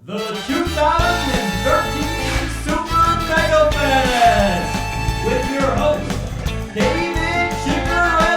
The 2013 Super Megafest with your host, David Ciccariella.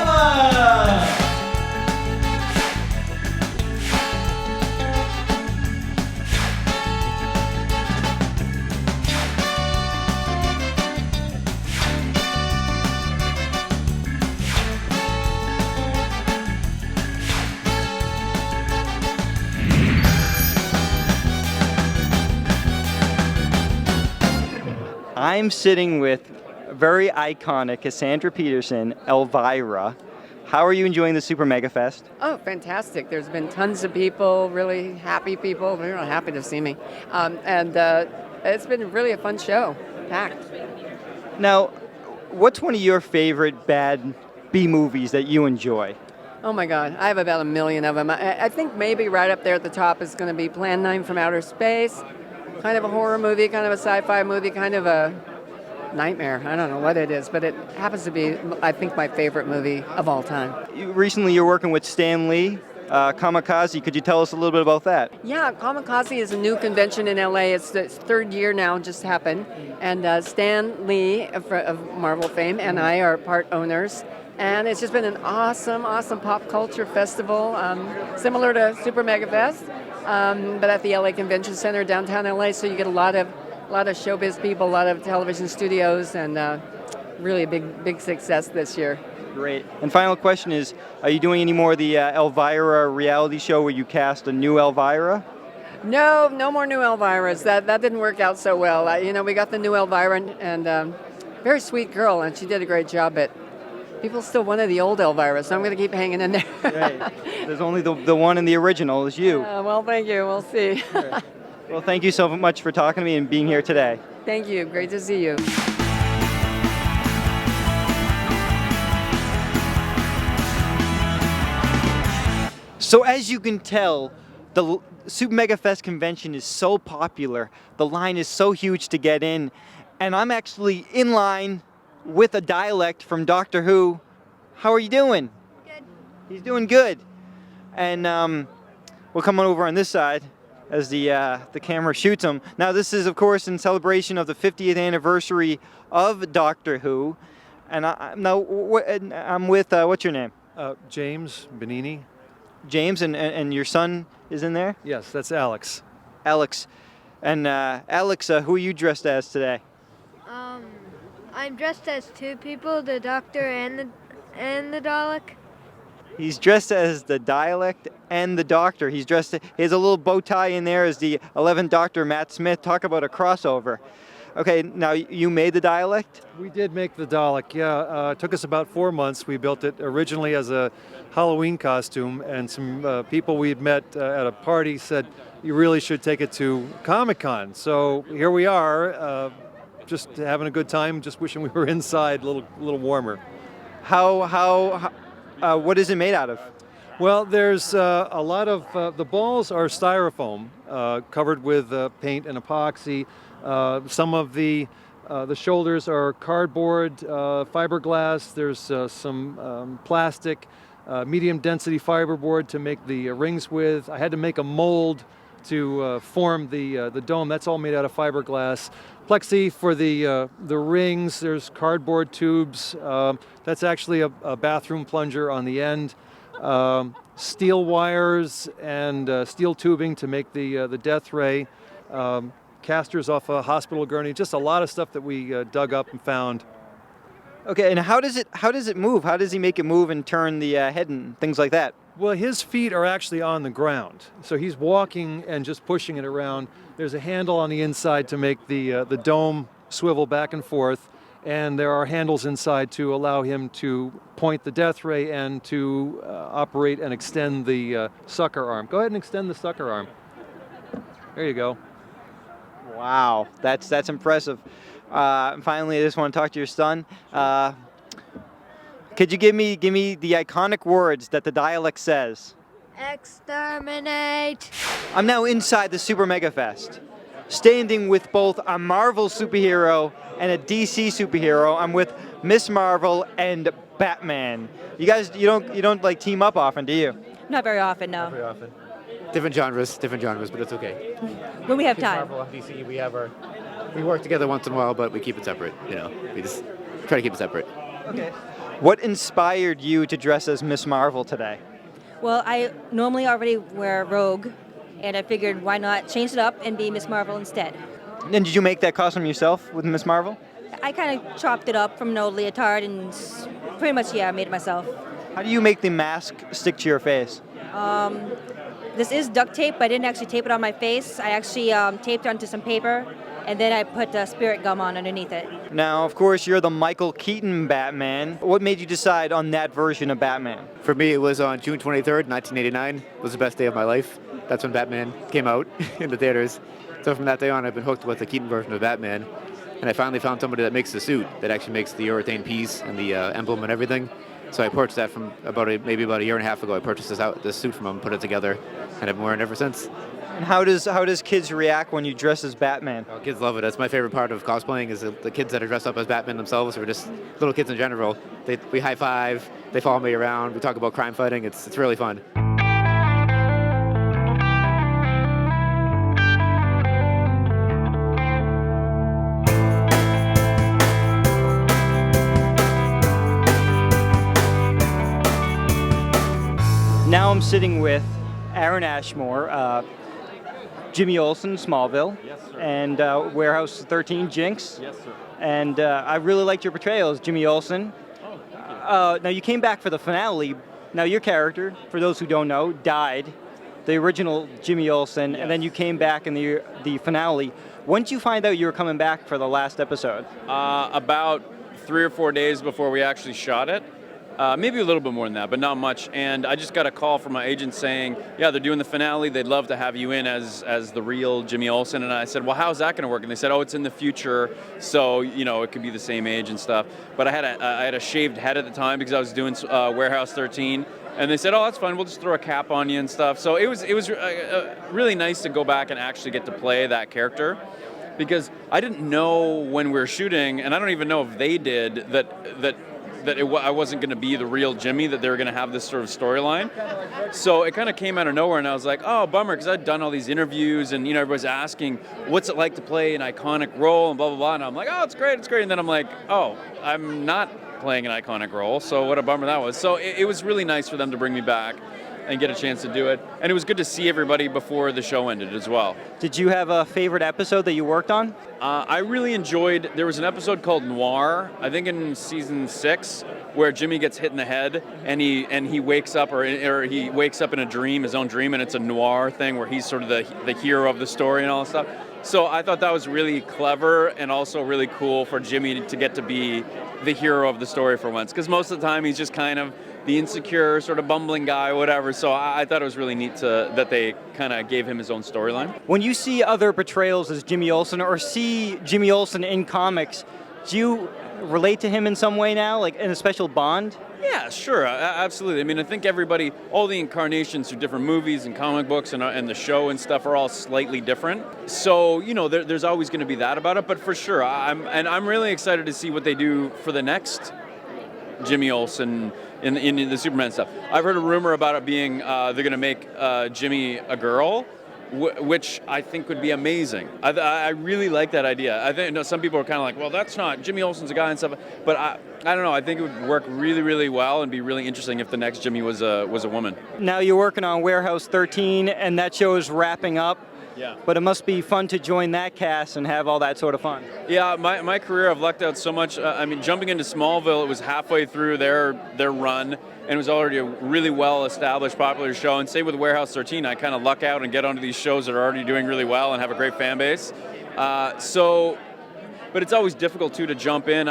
I'm sitting with very iconic Cassandra Peterson, Elvira. How are you enjoying the Super Megafest? Oh, fantastic. There's been tons of people, really happy people. They're really happy to see me. It's been really a fun show, packed. Now, what's one of your favorite bad B movies that you enjoy? Oh my God, I have about 1 million of them. I think maybe right up there at the top is going to be Plan 9 from Outer Space. Kind of a horror movie, kind of a sci-fi movie, kind of a nightmare. I don't know what it is, but it happens to be, I think, my favorite movie of all time. Recently, you're working with Stan Lee, Kamikaze. Could you tell us a little bit about that? Yeah, Kamikaze is a new convention in LA. It's its third year now, just happened. And Stan Lee of Marvel fame and I are part owners. And it's just been an awesome pop culture festival, similar to Super Megafest, but at the LA Convention Center, downtown LA. So you get a lot of showbiz people, a lot of television studios, and really a big success this year. Great. And final question is, are you doing any more of the Elvira reality show where you cast a new Elvira? No more new Elviras. That didn't work out so well. We got the new Elvira, and very sweet girl, and she did a great job. But people still wanted the old Elvira, so I'm going to keep hanging in there. Right. There's only the one in the original is you. Well, thank you. We'll see. Right. Well, thank you so much for talking to me and being here today. Thank you. Great to see you. So as you can tell, the Super Megafest convention is so popular. The line is so huge to get in. And I'm actually in line with a Dalek from Doctor Who. How are you doing? Good. He's doing good. And we'll come on over on this side as the camera shoots him. Now this is, of course, in celebration of the 50th anniversary of Doctor Who. And I'm with, what's your name? James Benini. James, and your son is in there? Yes, that's Alex. Alex. And Alex, who are you dressed as today? I'm dressed as two people, the Doctor and the Dalek. He's dressed as the Dalek and the Doctor. He has a little bow tie in there as the 11th Doctor, Matt Smith. Talk about a crossover. Okay, now you made the Dalek? We did make the Dalek, yeah. It took us about 4 months. We built it originally as a Halloween costume, and some people we had met at a party said, you really should take it to Comic-Con. So here we are, just having a good time, just wishing we were inside a little warmer. What is it made out of? Well, there's a lot of, the balls are styrofoam covered with paint and epoxy. Some of the shoulders are cardboard, fiberglass. There's some plastic, medium density fiberboard to make the rings with. I had to make a mold to form the dome. That's all made out of fiberglass. Plexi for the rings. There's cardboard tubes. That's actually a bathroom plunger on the end. Steel wires and steel tubing to make the death ray. Casters off a hospital gurney. Just a lot of stuff that we dug up and found. Okay, and how does it move? How does he make it move and turn the head and things like that? Well, his feet are actually on the ground, so he's walking and just pushing it around. There's a handle on the inside to make the dome swivel back and forth, and there are handles inside to allow him to point the death ray and to operate and extend the sucker arm. Go ahead and extend the sucker arm. There you go. Wow, that's impressive. Finally, I just want to talk to your son. Could you give me the iconic words that the Dalek says? Exterminate. I'm now inside the Super Megafest, standing with both a Marvel superhero and a DC superhero. I'm with Miss Marvel and Batman. You guys, you don't like team up often, do you? Not very often, no. Not very often. different genres, but it's okay. When we have time. Marvel, DC, we work together once in a while, but we keep it separate. We just try to keep it separate. Okay. What inspired you to dress as Miss Marvel today? Well, I normally already wear Rogue, and I figured why not change it up and be Miss Marvel instead. And did you make that costume yourself with Miss Marvel? I kind of chopped it up from an old leotard and pretty much, I made it myself. How do you make the mask stick to your face? This is duct tape, but I didn't actually tape it on my face. I actually taped it onto some paper, and then I put spirit gum on underneath it. Now, of course, you're the Michael Keaton Batman. What made you decide on that version of Batman? For me, it was on June 23rd, 1989. It was the best day of my life. That's when Batman came out in the theaters. So from that day on, I've been hooked with the Keaton version of Batman. And I finally found somebody that makes the suit, that actually makes the urethane piece and the emblem and everything. So I purchased that from maybe about a year and a half ago. I purchased this suit from him, put it together, and I've been wearing it ever since. And how does kids react when you dress as Batman? Oh, kids love it. That's my favorite part of cosplaying is the kids that are dressed up as Batman themselves, or just little kids in general. We high five, they follow me around, we talk about crime fighting. It's really fun. Now I'm sitting with Aaron Ashmore, Jimmy Olsen, Smallville, Yes, sir. and Warehouse 13, Jinx. Yes, sir. And I really liked your portrayal as Jimmy Olsen. Oh, thank you. Now you came back for the finale. Now your character, for those who don't know, died. The original Jimmy Olsen, Yes. and then you came back in the finale. When did you find out you were coming back for the last episode? About 3 or 4 days before we actually shot it. Maybe a little bit more than that, but not much. And I just got a call from my agent saying, yeah, they're doing the finale. They'd love to have you in as the real Jimmy Olsen. And I said, well, how's that going to work? And they said, oh, it's in the future, so it could be the same age and stuff. But I had a shaved head at the time because I was doing Warehouse 13. And they said, oh, that's fine. We'll just throw a cap on you and stuff. So it was really nice to go back and actually get to play that character. Because I didn't know when we were shooting, and I don't even know if they did, that I wasn't going to be the real Jimmy, that they were going to have this sort of storyline. So it kind of came out of nowhere, and I was like, oh, bummer, because I'd done all these interviews, and everybody's asking, what's it like to play an iconic role, and blah, blah, blah. And I'm like, oh, it's great. And then I'm like, oh, I'm not playing an iconic role, so what a bummer that was. So it was really nice for them to bring me back and get a chance to do it. And it was good to see everybody before the show ended as well. Did you have a favorite episode that you worked on? I really enjoyed, there was an episode called Noir, I think in season 6, where Jimmy gets hit in the head and he wakes up, or he wakes up in a dream, his own dream, and it's a noir thing where he's sort of the hero of the story and all that stuff. So I thought that was really clever and also really cool for Jimmy to get to be the hero of the story for once, because most of the time he's just kind of the insecure, sort of bumbling guy, whatever. So I thought it was really neat that they kind of gave him his own storyline. When you see other portrayals as Jimmy Olsen or see Jimmy Olsen in comics, do you relate to him in some way now, like in a special bond? Yeah, sure, absolutely. I mean, I think everybody, all the incarnations through different movies and comic books and the show and stuff are all slightly different. So, there's always going to be that about it. But for sure, I'm really excited to see what they do for the next Jimmy Olsen in the Superman stuff. I've heard a rumor about it being they're going to make Jimmy a girl, which I think would be amazing. I really like that idea. I think some people are kind of like, well, that's not, Jimmy Olsen's a guy and stuff. But I don't know. I think it would work really, really well and be really interesting if the next Jimmy was a woman. Now you're working on Warehouse 13, and that show is wrapping up. Yeah. But it must be fun to join that cast and have all that sort of fun. Yeah, my career, I've lucked out so much. Jumping into Smallville, it was halfway through their run, and it was already a really well-established, popular show. And same with Warehouse 13, I kind of luck out and get onto these shows that are already doing really well and have a great fan base. But it's always difficult, too, to jump in.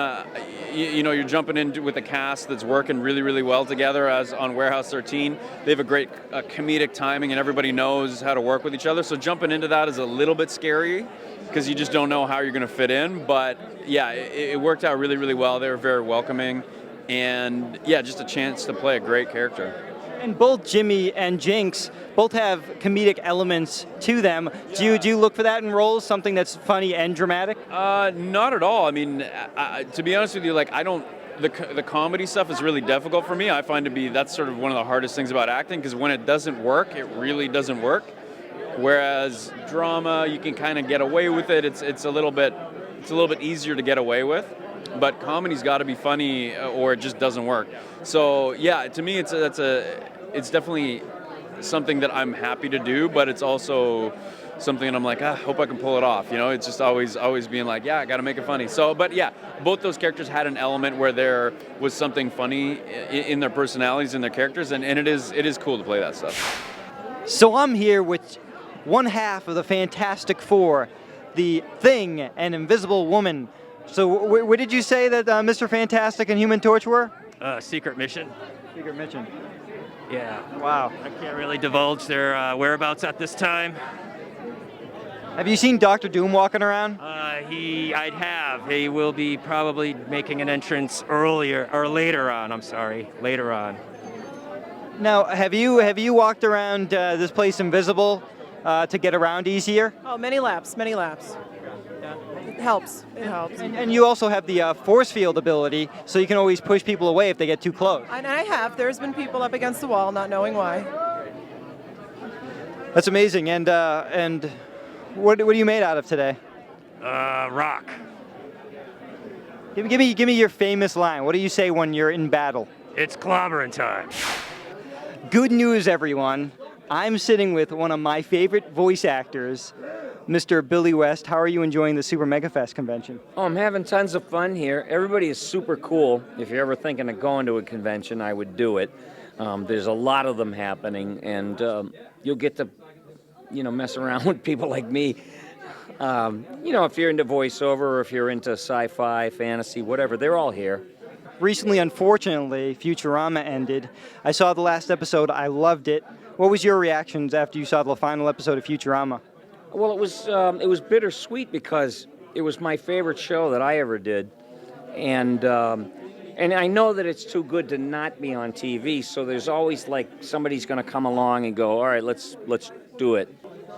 You're jumping in with a cast that's working really, really well together, as on Warehouse 13. They have a great comedic timing, and everybody knows how to work with each other. So jumping into that is a little bit scary, because you just don't know how you're going to fit in. But, yeah, it worked out really, really well. They were very welcoming. And, yeah, just a chance to play a great character. And both Jimmy and Jinx both have comedic elements to them. Yeah. Do you look for that in roles, something that's funny and dramatic? Not at all. I mean, to be honest with you, I don't the comedy stuff is really difficult for me. I find that's sort of one of the hardest things about acting, because when it doesn't work, it really doesn't work. Whereas drama, you can kind of get away with it. It's a little bit easier to get away with. But comedy's got to be funny, or it just doesn't work. So yeah, to me, it's definitely something that I'm happy to do, but it's also something that I'm like, I hope I can pull it off. It's just always being like, yeah, I got to make it funny. So, but yeah, both those characters had an element where there was something funny in their personalities and their characters, and it is cool to play that stuff. So I'm here with one half of the Fantastic Four, the Thing and Invisible Woman. So what did you say that Mr. Fantastic and Human Torch were? Secret mission. Secret mission. Yeah. Wow. I can't really divulge their whereabouts at this time. Have you seen Dr. Doom walking around? I'd have. He will be probably making an entrance later on. I'm sorry, later on. Now, have you walked around this place invisible to get around easier? Oh, many laps. It helps. And you also have the force field ability, so you can always push people away if they get too close. And I have. There's been people up against the wall not knowing why. That's amazing. And what are you made out of today? Rock. Give me your famous line. What do you say when you're in battle? It's clobbering time. Good news, everyone. I'm sitting with one of my favorite voice actors, Mr. Billy West. How are you enjoying the Super Megafest convention? Oh, I'm having tons of fun here. Everybody is super cool. If you're ever thinking of going to a convention, I would do it. There's a lot of them happening, and you'll get to, mess around with people like me. If you're into voiceover or if you're into sci-fi, fantasy, whatever, they're all here. Recently, unfortunately, Futurama ended. I saw the last episode. I loved it. What was your reactions after you saw the final episode of Futurama? Well, it was bittersweet because it was my favorite show that I ever did, and I know that it's too good to not be on TV. So there's always like somebody's going to come along and go, all right, let's do it.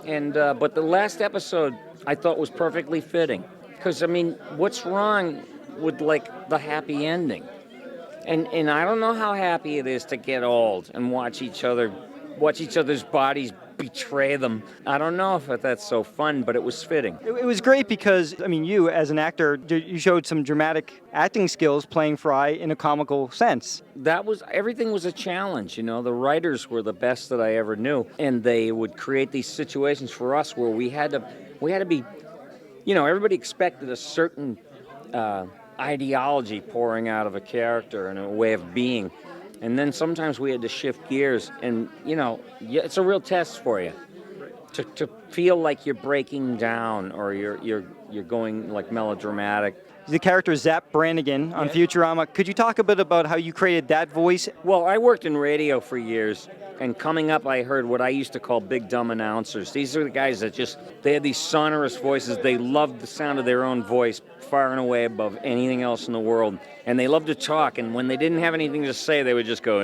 And but the last episode I thought was perfectly fitting, because what's wrong with like the happy ending? And I don't know how happy it is to get old and watch each other's bodies betray them. I don't know if that's so fun, but it was fitting. It was great because, you as an actor, you showed some dramatic acting skills playing Fry in a comical sense. Everything was a challenge, The writers were the best that I ever knew, and they would create these situations for us where we had to be, everybody expected a certain ideology pouring out of a character and a way of being. And then sometimes we had to shift gears, and it's a real test for you to feel like you're breaking down or you're going like melodramatic. The character Zap Brannigan on Futurama. Could you talk a bit about how you created that voice? Well, I worked in radio for years, and coming up, I heard what I used to call big dumb announcers. These are the guys that they had these sonorous voices. They loved the sound of their own voice far and away above anything else in the world. And they loved to talk, and when they didn't have anything to say, they would just go,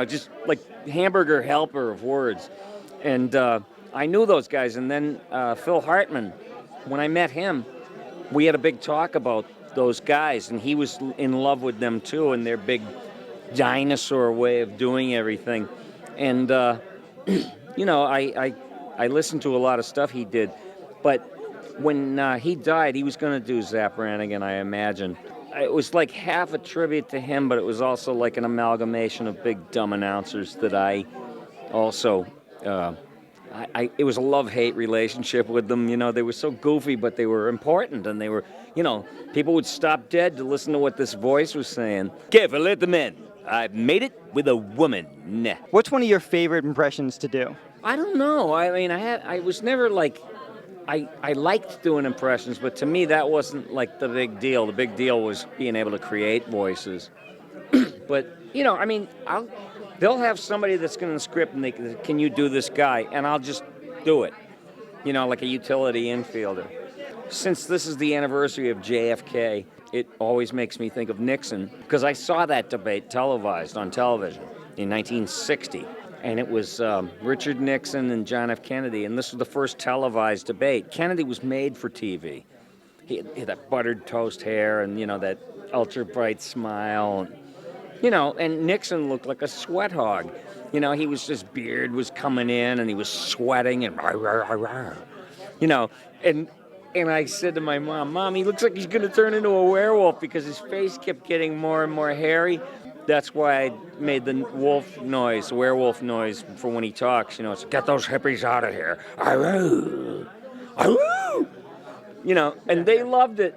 just like hamburger helper of words. And I knew those guys. And then Phil Hartman, when I met him, we had a big talk about those guys, and he was in love with them too, and their big dinosaur way of doing everything. And I listened to a lot of stuff he did, but when he died, he was going to do Zap Brannigan, I imagine. It was like half a tribute to him, but it was also like an amalgamation of big dumb announcers that I also it was a love-hate relationship with them. They were so goofy, but they were important, and they were, people would stop dead to listen to what this voice was saying. Careful, let them in. I've made it with a woman. Nah. What's one of your favorite impressions to do? I don't know. I was never like, I liked doing impressions, but to me that wasn't like the big deal. The big deal was being able to create voices. But, they'll have somebody that's going to script and can you do this guy? And I'll just do it, like a utility infielder. Since this is the anniversary of JFK, it always makes me think of Nixon, because I saw that debate televised on television in 1960. And it was Richard Nixon and John F. Kennedy, and this was the first televised debate. Kennedy was made for TV. He had that buttered toast hair and, that ultra bright smile. You know, and Nixon looked like a sweat hog. You know, his beard was coming in and he was sweating and you know, and I said to my Mom, he looks like he's going to turn into a werewolf because his face kept getting more and more hairy. That's why I made the werewolf noise for when he talks. You know, it's get those hippies out of here. You know, and they loved it.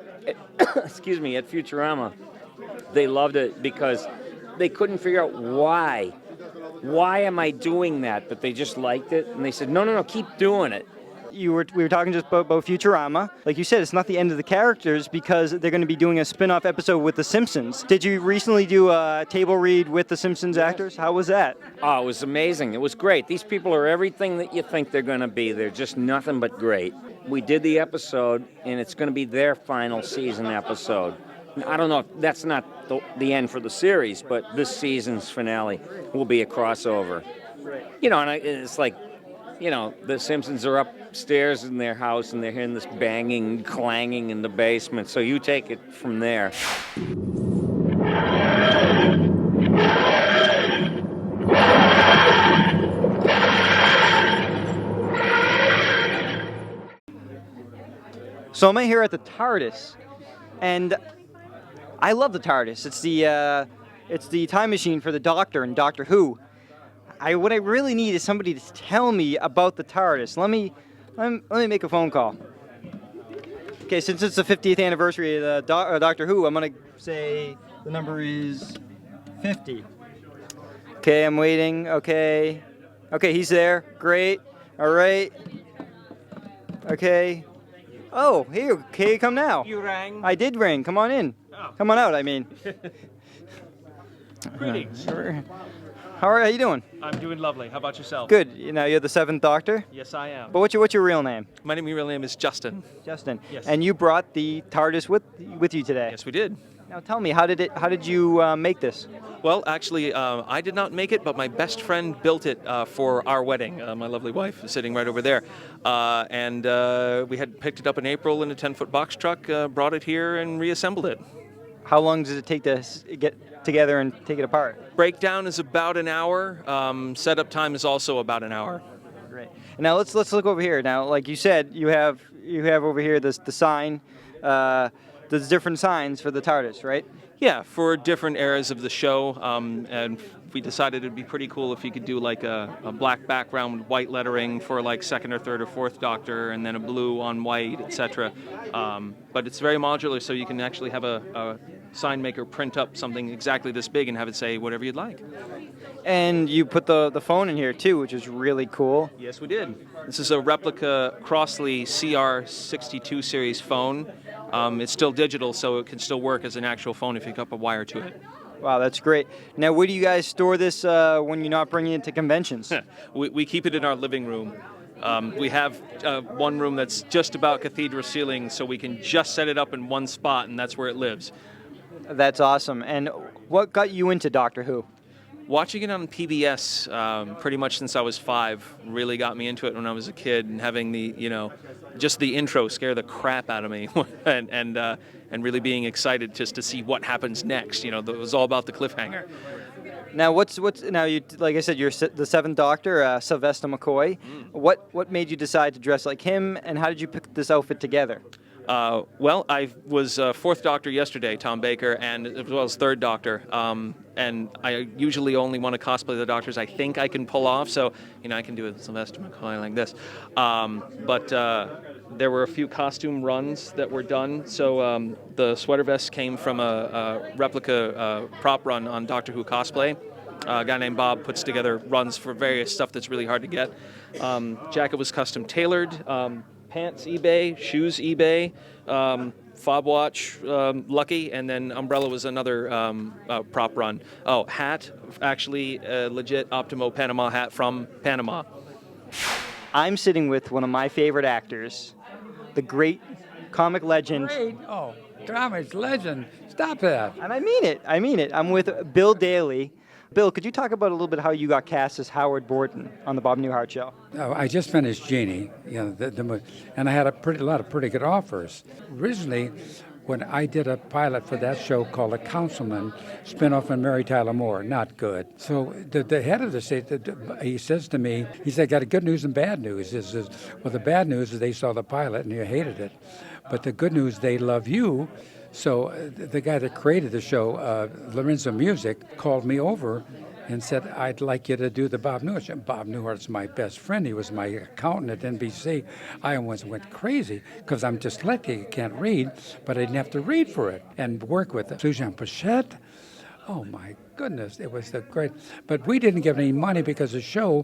Excuse me, at Futurama. They loved it because they couldn't figure out why. Why am I doing that? But they just liked it. And they said, no, keep doing it. We were talking just about Futurama. Like you said, it's not the end of the characters because they're going to be doing a spin-off episode with The Simpsons. Did you recently do a table read with The Simpsons actors? How was that? Oh, it was amazing. It was great. These people are everything that you think they're going to be. They're just nothing but great. We did the episode, and it's going to be their final season episode. I don't know, that's not the end for the series, but this season's finale will be a crossover. Right. You know, and it's like, you know, the Simpsons are upstairs in their house and they're hearing this banging, clanging in the basement. So you take it from there. So I'm here at the TARDIS, and I love the TARDIS. It's the time machine for the Doctor in Doctor Who. What I really need is somebody to tell me about the TARDIS. Let me make a phone call. Okay, since it's the 50th anniversary of the Doctor Who, I'm gonna say the number is 50. Okay, I'm waiting. Okay, he's there. Great. All right. Okay. Oh, here. Okay, come now. You rang. I did ring. Come on in. Oh. Come on out. I mean. Greetings. How are you doing? I'm doing lovely. How about yourself? Good. You know, you're the 7th Doctor? Yes, I am. But what's your real name? My real name is Justin. Justin. Yes. And you brought the TARDIS with you today. Yes, we did. Now tell me, how did you make this? Well, actually, I did not make it, but my best friend built it for our wedding. My lovely wife is sitting right over there. And we had picked it up in April in a 10-foot box truck, brought it here, and reassembled it. How long does it take to get together and take it apart? Breakdown is about an hour. Setup time is also about an hour. Great. Now let's look over here. Now, like you said, you have over here the sign. There's different signs for the TARDIS, right? Yeah, for different eras of the show, and we decided it'd be pretty cool if you could do like a black background with white lettering for like 2nd or 3rd or 4th Doctor, and then a blue on white, etc. But it's very modular, so you can actually have a sign maker print up something exactly this big and have it say whatever you'd like. And you put the phone in here too, which is really cool. Yes, we did. This is a replica Crossley CR62 series phone. It's still digital, so it can still work as an actual phone if you hook up a wire to it. Wow, that's great. Now, where do you guys store this when you're not bringing it to conventions? We keep it in our living room. We have one room that's just about cathedral ceiling, so we can just set it up in one spot, and that's where it lives. That's awesome. And what got you into Doctor Who? Watching it on PBS pretty much since I was 5 really got me into it when I was a kid, and having just the intro scare the crap out of me, and really being excited just to see what happens next. You know, it was all about the cliffhanger. Now, what's now? You, like I said, you're the 7th Doctor, Sylvester McCoy. What made you decide to dress like him, and how did you pick this outfit together? Well, I was 4th Doctor yesterday, Tom Baker, and as well as 3rd Doctor. And I usually only want to cosplay the Doctors I think I can pull off, so I can do a Sylvester McCoy like this. But there were a few costume runs that were done. So the sweater vest came from a replica prop run on Doctor Who Cosplay. A guy named Bob puts together runs for various stuff that's really hard to get. Jacket was custom tailored. Pants eBay, shoes eBay, fob watch Lucky, and then umbrella was another prop run. Oh, hat, actually a legit Optimo Panama hat from Panama. I'm sitting with one of my favorite actors, the great comic legend. Great? Oh, comic legend. Stop that. And I mean it. I'm with Bill Daly. Bill, could you talk about a little bit how you got cast as Howard Borden on the Bob Newhart show? Oh, I just finished Jeannie, and I had a lot of pretty good offers. Originally, when I did a pilot for that show called The Councilman, spinoff on Mary Tyler Moore. Not good. So the head of the state, he says to me, he said, got a good news and bad news. He says, well, the bad news is they saw the pilot and you hated it. But the good news, they love you. So the guy that created the show, Lorenzo Music, called me over and said, I'd like you to do the Bob Newhart show. Bob Newhart's my best friend. He was my accountant at NBC. I almost went crazy because I'm dyslexic, I can't read, but I didn't have to read for it and work with it. Suzanne Pochette, oh my goodness, it was the great. But we didn't get any money because the show,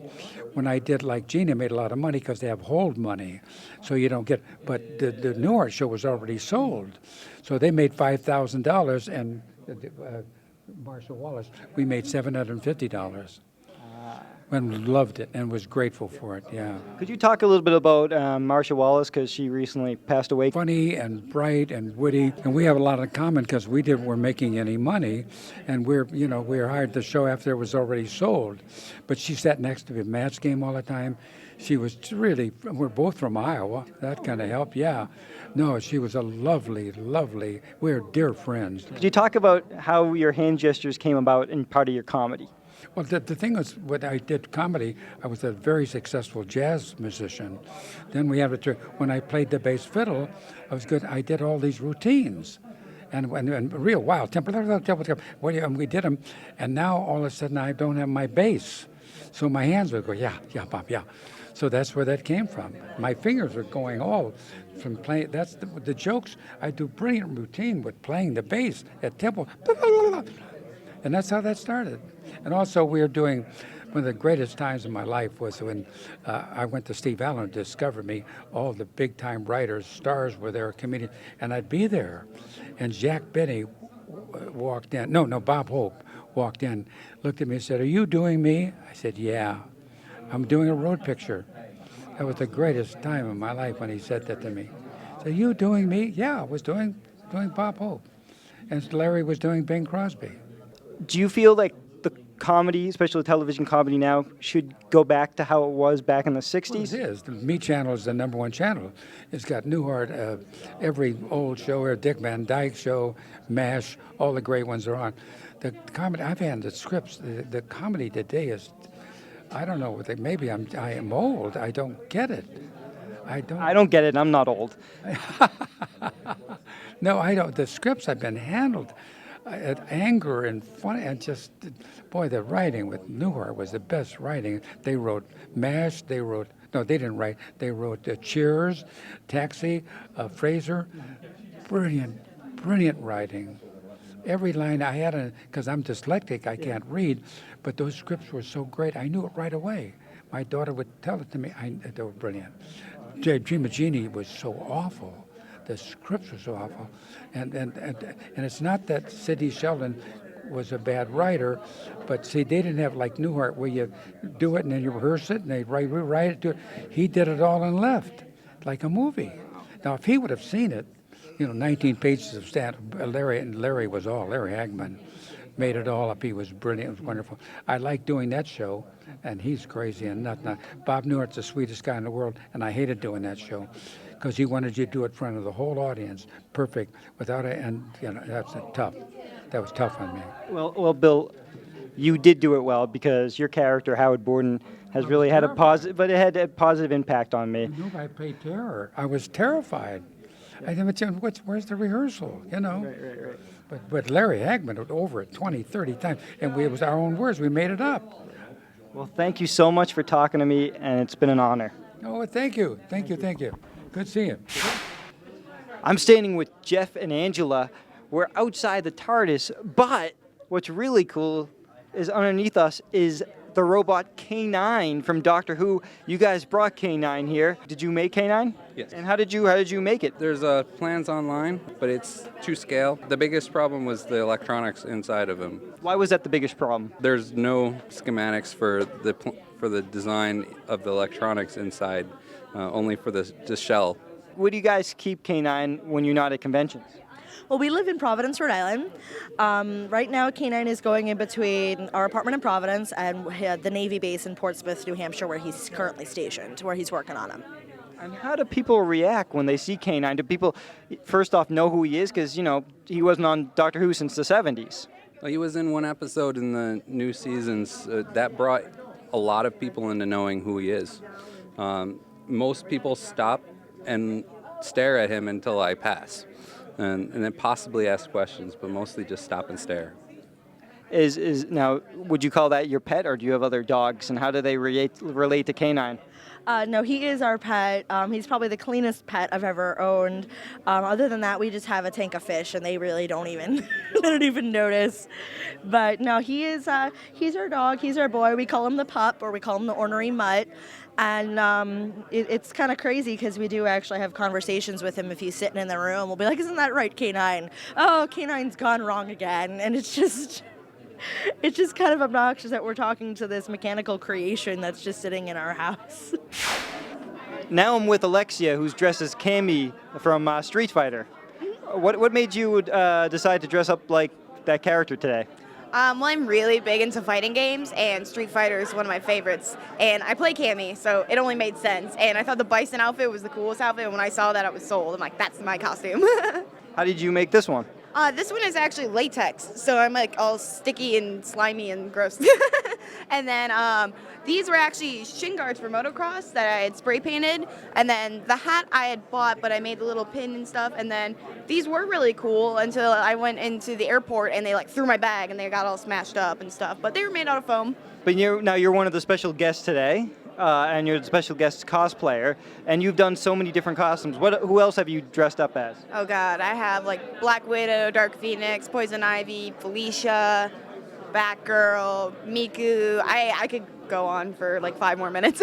when I did like Jeannie, made a lot of money because they have hold money. So you don't get, but the Newhart show was already sold. So they made $5,000 and Marshall Wallace, we made $750. And loved it and was grateful for it, yeah. Could you talk a little bit about Marsha Wallace, because she recently passed away? Funny and bright and witty, and we have a lot in common because we weren't making any money, and we were hired the show after it was already sold. But she sat next to me at match game all the time. She was really, we're both from Iowa, that kind of helped, yeah. No, she was a lovely, we're dear friends. Could you talk about how your hand gestures came about in part of your comedy? Well, the thing was, when I did comedy, I was a very successful jazz musician. Then we had when I played the bass fiddle, I was good. I did all these routines, and real wild tempo. We did them, and now all of a sudden I don't have my bass, so my hands would go yeah, Bob, yeah. So that's where that came from. My fingers were going all from playing. That's the jokes. I do brilliant routine with playing the bass at tempo. And that's how that started. And also we were doing, one of the greatest times in my life was when I went to Steve Allen to discover me. All the big time writers, stars were there, comedians, and I'd be there. And Jack Benny walked in, Bob Hope walked in, looked at me and said, "Are you doing me?" I said, "Yeah, I'm doing a road picture." That was the greatest time of my life when he said that to me. So, "You doing me?" "Yeah, I was doing Bob Hope." And Larry was doing Bing Crosby. Do you feel like the comedy, especially television comedy now, should go back to how it was back in the 60s? Well, it is. The Me Channel is the #1 channel. It's got Newhart, every old show, Dick Van Dyke show, MASH, all the great ones are on. The comedy, I've had the scripts, the comedy today is, I don't know, maybe I am old. I don't get it. I don't get it. I'm not old. No, I don't. The scripts have been handled. Anger and fun, and just, boy, the writing with Newhart was the best writing. They wrote MASH, they didn't write, they wrote Cheers, Taxi, Fraser. Brilliant writing. Every line I had, because I'm dyslexic, I can't read, but those scripts were so great, I knew it right away. My daughter would tell it to me, they were brilliant. Jeannie was so awful. The scripts were so awful, and it's not that Sidney Sheldon was a bad writer, but see, they didn't have like Newhart where you do it and then you rehearse it and they rewrite it. Do it. He did it all and left, like a movie. Now, if he would have seen it, 19 pages of stat. Larry Hagman made it all up. He was brilliant. It was wonderful. I like doing that show, and he's crazy and not. Bob Newhart's the sweetest guy in the world, and I hated doing that show. Because he wanted you to do it in front of the whole audience, perfect, without it, and that's tough. That was tough on me. Well, Bill, you did do it well because your character Howard Borden has really had a positive, but it had a positive impact on me. I played terror. I was terrified. I thought, where's the rehearsal? Right. But Larry Hagman was over it 20, 30 times, and it was our own words. We made it up. Well, thank you so much for talking to me, and it's been an honor. Oh, thank you. Good seeing you. I'm standing with Jeff and Angela. We're outside the TARDIS, but what's really cool is underneath us is the robot K9 from Doctor Who. You guys brought K9 here. Did you make K9? Yes. And how did you make it? There's plans online, but it's to scale. The biggest problem was the electronics inside of him. Why was that the biggest problem? There's no schematics for the design of the electronics inside. Only for the shell. Where do you guys keep K9 when you're not at conventions? Well, we live in Providence, Rhode Island. Right now, K9 is going in between our apartment in Providence and the Navy base in Portsmouth, New Hampshire, where he's currently stationed, where he's working on him. And how do people react when they see K9? Do people, first off, know who he is? Because, you know, he wasn't on Doctor Who since the 70s. Well, he was in one episode in the new seasons. That brought a lot of people into knowing who he is. Most people stop and stare at him until I pass, and then possibly ask questions, but mostly just stop and stare. Now, would you call that your pet, or do you have other dogs, and how do they relate to K9? No, he is our pet. He's probably the cleanest pet I've ever owned. Other than that, we just have a tank of fish, and they really don't even they don't even notice. But no, he's our dog. He's our boy. We call him the pup, or we call him the ornery mutt. And it's kind of crazy because we do actually have conversations with him if he's sitting in the room. We'll be like, "Isn't that right, K9? Oh, K9's gone wrong again," and it's just kind of obnoxious that we're talking to this mechanical creation that's just sitting in our house. Now I'm with Alexia, who's dressed as Cammy from Street Fighter. What made you decide to dress up like that character today? Well, I'm really big into fighting games, and Street Fighter is one of my favorites. And I play Cammy, so it only made sense. And I thought the Bison outfit was the coolest outfit, and when I saw that, I was sold. I'm like, that's my costume. How did you make this one? This one is actually latex, so I'm like all sticky and slimy and gross. And then these were actually shin guards for motocross that I had spray painted. And then the hat I had bought, but I made a little pin and stuff. And then these were really cool until I went into the airport and they like threw my bag and they got all smashed up and stuff. But they were made out of foam. But now you're one of the special guests today. And you're the special guest cosplayer, and you've done so many different costumes. Who else have you dressed up as? Oh God, I have like Black Widow, Dark Phoenix, Poison Ivy, Felicia, Batgirl, Miku. I could go on for like 5 more minutes.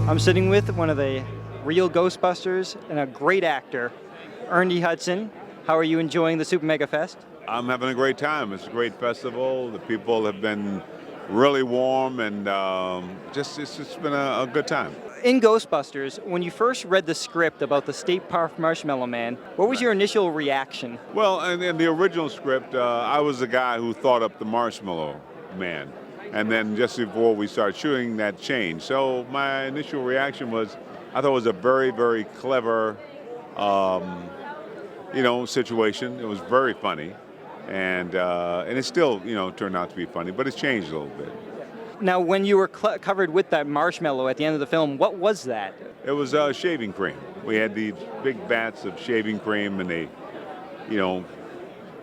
I'm sitting with one of the real Ghostbusters and a great actor, Ernie Hudson. How are you enjoying the Super Megafest? I'm having a great time. It's a great festival. The people have been really warm, and it's just been a good time. In Ghostbusters, when you first read the script about the State Park Marshmallow Man, what was your initial reaction? Well, in the original script, I was the guy who thought up the Marshmallow Man. And then just before we started shooting, that changed. So my initial reaction was, I thought it was a very, very clever, situation. It was very funny, and it still, turned out to be funny, but it's changed a little bit. Now, when you were covered with that marshmallow at the end of the film, what was that? It was shaving cream. We had these big vats of shaving cream, and they,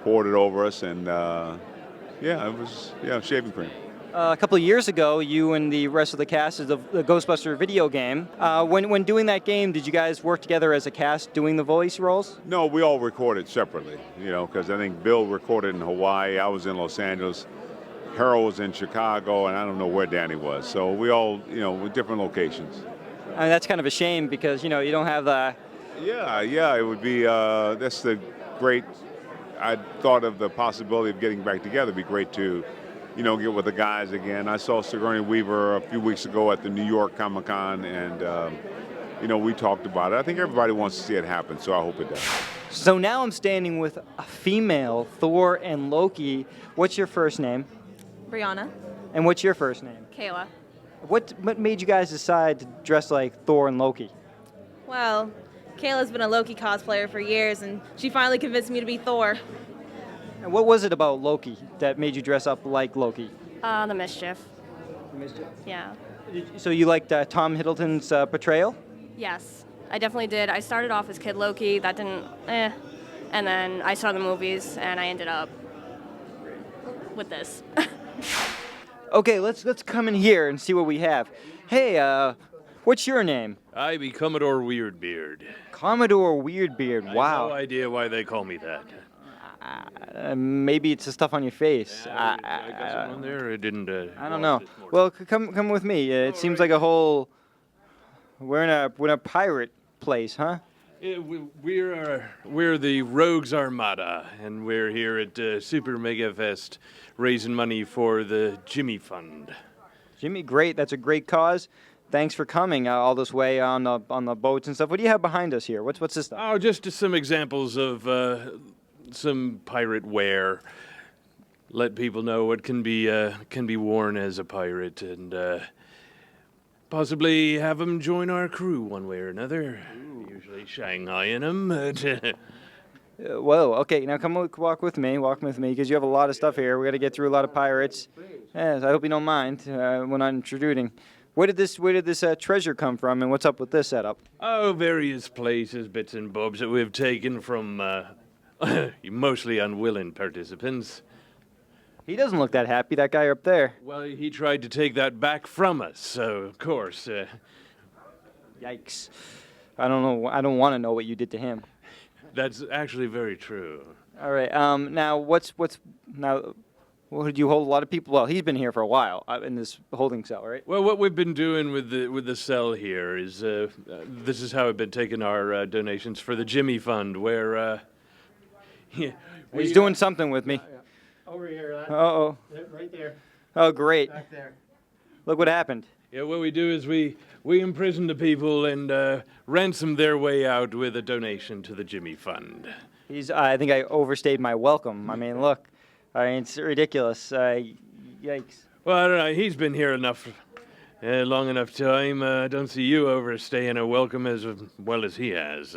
poured it over us, and it was shaving cream. A couple of years ago, you and the rest of the cast of the Ghostbuster video game. When doing that game, did you guys work together as a cast doing the voice roles? No, we all recorded separately, because I think Bill recorded in Hawaii, I was in Los Angeles, Harold was in Chicago, and I don't know where Danny was. So we all, with different locations. I mean, that's kind of a shame because, you don't have the... Yeah, it would be, that's the great, I thought of the possibility of getting back together. It'd be great to get with the guys again. I saw Sigourney Weaver a few weeks ago at the New York Comic-Con, and, we talked about it. I think everybody wants to see it happen, so I hope it does. So now I'm standing with a female Thor and Loki. What's your first name? Brianna. And what's your first name? Kayla. What made you guys decide to dress like Thor and Loki? Well, Kayla's been a Loki cosplayer for years, and she finally convinced me to be Thor. And what was it about Loki that made you dress up like Loki? The mischief. Mischief? Yeah. So you liked Tom Hiddleston's portrayal? Yes, I definitely did. I started off as Kid Loki. That didn't, and then I saw the movies, and I ended up with this. Okay, let's come in here and see what we have. Hey, what's your name? I be Commodore Weirdbeard. Commodore Weirdbeard. Wow. I have no idea why they call me that. Maybe it's the stuff on your face. I got some on there. It didn't. I don't know. Well, come with me. It seems like a whole. We're in a pirate place, huh? Yeah, we're the Rogues Armada, and we're here at Super Megafest raising money for the Jimmy Fund. Jimmy, great. That's a great cause. thanks for coming all this way on the boats and stuff. What do you have behind us here? What's this stuff? Oh, just some examples of some pirate wear. Let people know what can be worn as a pirate, and possibly have them join our crew one way or another. Usually Shanghaiing them. Whoa, okay, now walk with me, because you have a lot of stuff here. We got to get through a lot of pirates. Yes, I hope you don't mind when I'm intruding. Where did this treasure come from, and what's up with this setup? Oh, various places, bits and bobs that we've taken from mostly unwilling participants. He doesn't look that happy, that guy up there. Well, he tried to take that back from us, so of course. Yikes. I don't know. I don't want to know what you did to him. That's actually very true. All right. Now, what did you hold a lot of people? Well, he's been here for a while in this holding cell, right? Well, what we've been doing with the cell here is this is how we've been taking our donations for the Jimmy Fund, where he's doing something with me. Over here. Uh-oh. Right there. Oh, great. Back there. Look what happened. Yeah, what we do is we imprison the people and ransom their way out with a donation to the Jimmy Fund. I think I overstayed my welcome. I mean, look. It's ridiculous. Yikes. Well, I don't know. He's been here long enough time. I don't see you overstaying a welcome as well as he has.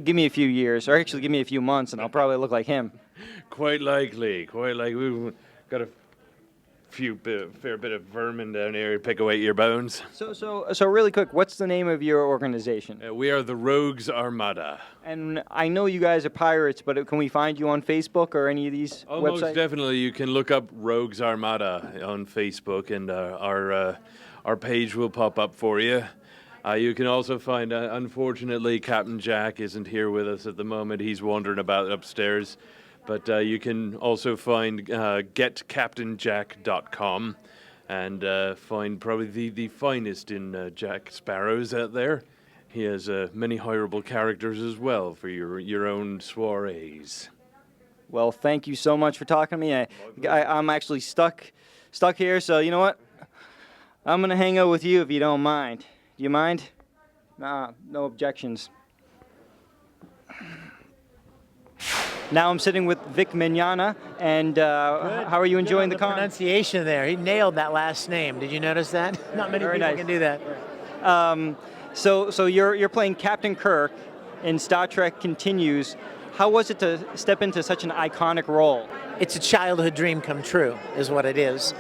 Give me a few years, or actually give me a few months, and I'll probably look like him. Quite likely. We've got a fair bit of vermin down here to pick away at your bones. So really quick, what's the name of your organization? We are the Rogues Armada. And I know you guys are pirates, but can we find you on Facebook or any of these websites? Most definitely. You can look up Rogues Armada on Facebook, and our page will pop up for you. You can also find, unfortunately, Captain Jack isn't here with us at the moment. He's wandering about upstairs. But you can also find getcaptainjack.com and find probably the finest in Jack Sparrows out there. He has many hireable characters as well for your own soirees. Well, thank you so much for talking to me. I'm actually stuck here, so you know what? I'm going to hang out with you if you don't mind. Do you mind? Nah, no objections. Now I'm sitting with Vic Mignogna, and how are you enjoying the con? Pronunciation there. He nailed that last name. Did you notice that? Not many people can do that. So you're playing Captain Kirk in Star Trek Continues. How was it to step into such an iconic role? It's a childhood dream come true, is what it is.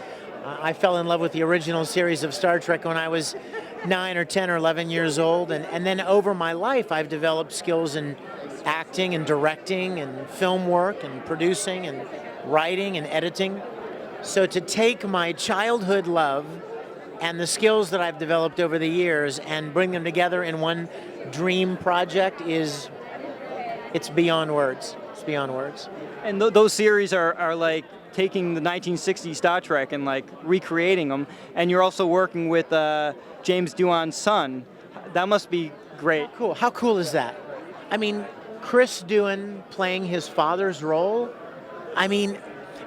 I fell in love with the original series of Star Trek when I was 9 or 10 or 11 years old, and then over my life I've developed skills in acting and directing and film work and producing and writing and editing. So to take my childhood love and the skills that I've developed over the years and bring them together in one dream project it's beyond words. It's beyond words. And those series are like taking the 1960s Star Trek and like recreating them, and you're also working with James Doohan's son. That must be great. Cool. How cool is that? I mean, Chris Doohan playing his father's role. I mean,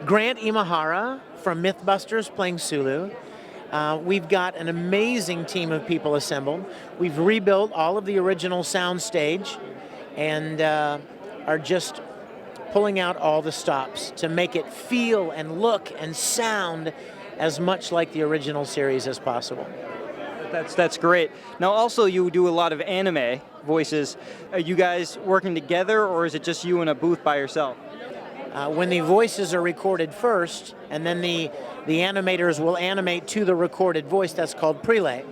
Grant Imahara from Mythbusters playing Sulu. We've got an amazing team of people assembled. We've rebuilt all of the original soundstage and are just pulling out all the stops to make it feel and look and sound as much like the original series as possible. That's great. Now also you do a lot of anime voices. Are you guys working together, or is it just you in a booth by yourself? When the voices are recorded first, and then the animators will animate to the recorded voice, that's called prelay.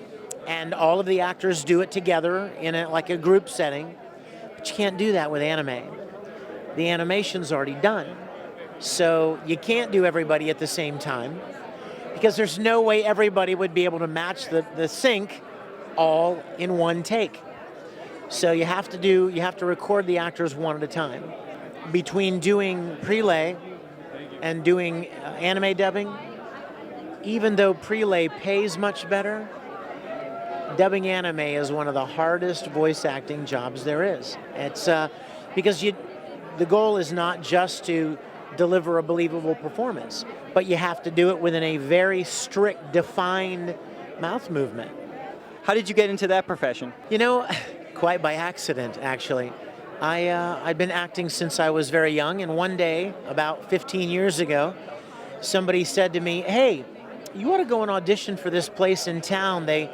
And all of the actors do it together in like a group setting, but you can't do that with anime. The animation's already done. So you can't do everybody at the same time, because there's no way everybody would be able to match the sync all in one take. So you have to record the actors one at a time. Between doing prelay and doing anime dubbing, even though prelay pays much better, dubbing anime is one of the hardest voice acting jobs there is. It's because the goal is not just to deliver a believable performance, but you have to do it within a very strict, defined mouth movement. How did you get into that profession? You know, quite by accident, actually. I'd been acting since I was very young, and one day, about 15 years ago, somebody said to me, "Hey, you ought to go and audition for this place in town. They